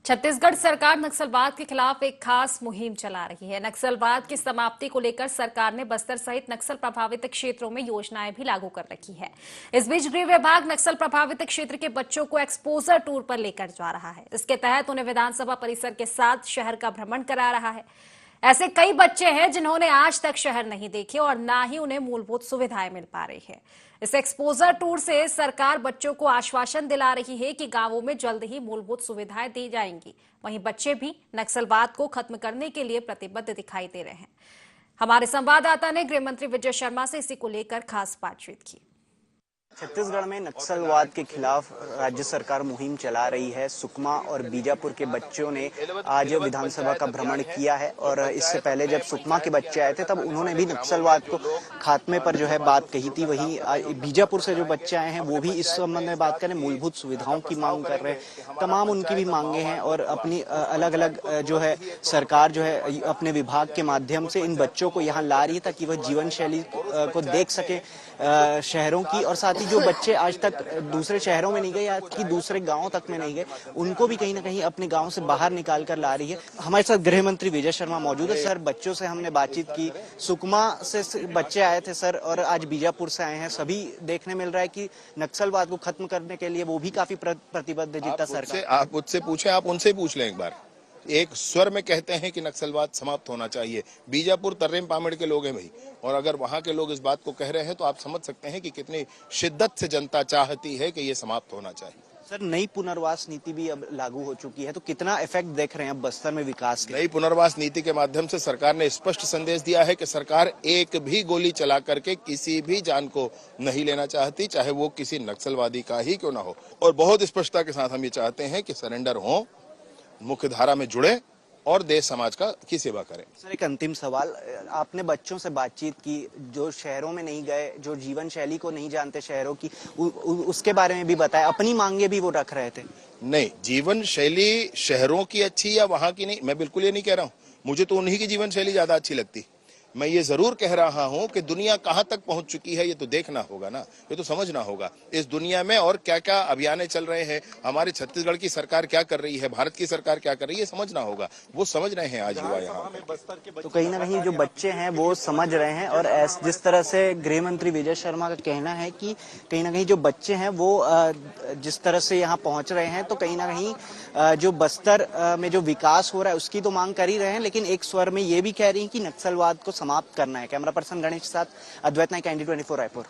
छत्तीसगढ़ सरकार नक्सलवाद के खिलाफ एक खास मुहिम चला रही है। नक्सलवाद की समाप्ति को लेकर सरकार ने बस्तर सहित नक्सल प्रभावित क्षेत्रों में योजनाएं भी लागू कर रखी है। इस बीच गृह विभाग नक्सल प्रभावित क्षेत्र के बच्चों को एक्सपोजर टूर पर लेकर जा रहा है। इसके तहत उन्हें विधानसभा परिसर के साथ शहर का भ्रमण करा रहा है। ऐसे कई बच्चे हैं जिन्होंने आज तक शहर नहीं देखे और ना ही उन्हें मूलभूत सुविधाएं मिल पा रही है। इस एक्सपोजर टूर से सरकार बच्चों को आश्वासन दिला रही है कि गांवों में जल्द ही मूलभूत सुविधाएं दी जाएंगी। वहीं बच्चे भी नक्सलवाद को खत्म करने के लिए प्रतिबद्ध दिखाई दे रहे हैं। हमारे संवाददाता ने गृह मंत्री विजय शर्मा से इसी को लेकर खास बातचीत की। छत्तीसगढ़ में नक्सलवाद के खिलाफ राज्य सरकार मुहिम चला रही है। सुकमा और बीजापुर के बच्चों ने आज विधानसभा का भ्रमण किया है और इससे पहले जब सुकमा के बच्चे आए थे तब उन्होंने भी नक्सलवाद को खात्मे पर जो है बात कही थी। वहीं बीजापुर से जो बच्चे आए हैं वो भी इस संबंध में बात करें, मूलभूत सुविधाओं की मांग कर रहे हैं। तमाम उनकी भी मांगे हैं और अपनी अलग अलग जो है सरकार जो है अपने विभाग के माध्यम से इन बच्चों को यहाँ ला रही है ताकि वह जीवन शैली को देख सके शहरों की। और साथ ही जो बच्चे आज तक दूसरे शहरों में नहीं गए या कि दूसरे गांवों तक में नहीं गए, उनको भी कहीं ना कहीं अपने गांव से बाहर निकाल कर ला रही है। हमारे साथ गृह मंत्री विजय शर्मा मौजूद है। सर, बच्चों से हमने बातचीत की, सुकमा से बच्चे आए थे सर और आज बीजापुर से आए हैं। सभी देखने मिल रहा है कि नक्सलवाद को खत्म करने के लिए वो भी काफी प्रतिबद्ध है। जितना सरकार आप मुझसे पूछे, आप उनसे पूछ लें एक बार। एक स्वर में कहते हैं कि नक्सलवाद समाप्त होना चाहिए। बीजापुर तर्रेम पामेड़ के लोग हैं भाई, और अगर वहां के लोग इस बात को कह रहे हैं तो आप समझ सकते हैं कि कितनी शिद्दत से जनता चाहती है कि ये समाप्त होना चाहिए। सर, नई पुनर्वास नीति भी अब लागू हो चुकी है, तो कितना इफेक्ट देख रहे हैं अब बस्तर में विकास के? नई पुनर्वास नीति के माध्यम से सरकार ने स्पष्ट संदेश दिया है कि सरकार एक भी गोली चला करके किसी भी जान को नहीं लेना चाहती, चाहे वो किसी नक्सलवादी का ही क्यों ना हो। और बहुत स्पष्टता के साथ हम ये चाहते हैं कि सरेंडर हो, मुख्य धारा में जुड़े और देश समाज की सेवा करें। सर, एक अंतिम सवाल, आपने बच्चों से बातचीत की जो शहरों में नहीं गए, जो जीवन शैली को नहीं जानते शहरों की, उसके बारे में भी बताया, अपनी मांगे भी वो रख रहे थे? नहीं, जीवन शैली शहरों की अच्छी या वहां की नहीं, मैं बिल्कुल ये नहीं कह रहा हूँ। मुझे तो उन्हीं की जीवन शैली ज्यादा अच्छी लगती। मैं ये जरूर कह रहा हूं कि दुनिया कहां तक पहुंच चुकी है ये तो देखना होगा ना, ये तो समझना होगा इस दुनिया में और क्या क्या अभियानें चल रहे हैं, हमारे छत्तीसगढ़ की सरकार क्या कर रही है, भारत की सरकार क्या कर रही है, समझना होगा। वो समझ रहे हैं आज युवा यहाँ। तो कहीं ना कहीं जो बच्चे हैं वो समझ रहे हैं और जिस तरह से गृह मंत्री विजय शर्मा का कहना है कि कहीं ना कहीं जो बच्चे हैं वो जिस तरह से यहाँ पहुंच रहे हैं तो कहीं ना कहीं जो बस्तर में जो विकास हो रहा है उसकी तो मांग कर ही रहे हैं, लेकिन एक स्वर में ये भी कह रही है कि नक्सलवाद को समाप्त करना है। कैमरा पर्सन गणेश के साथ अद्वैत नाइक, ND24 रायपुर।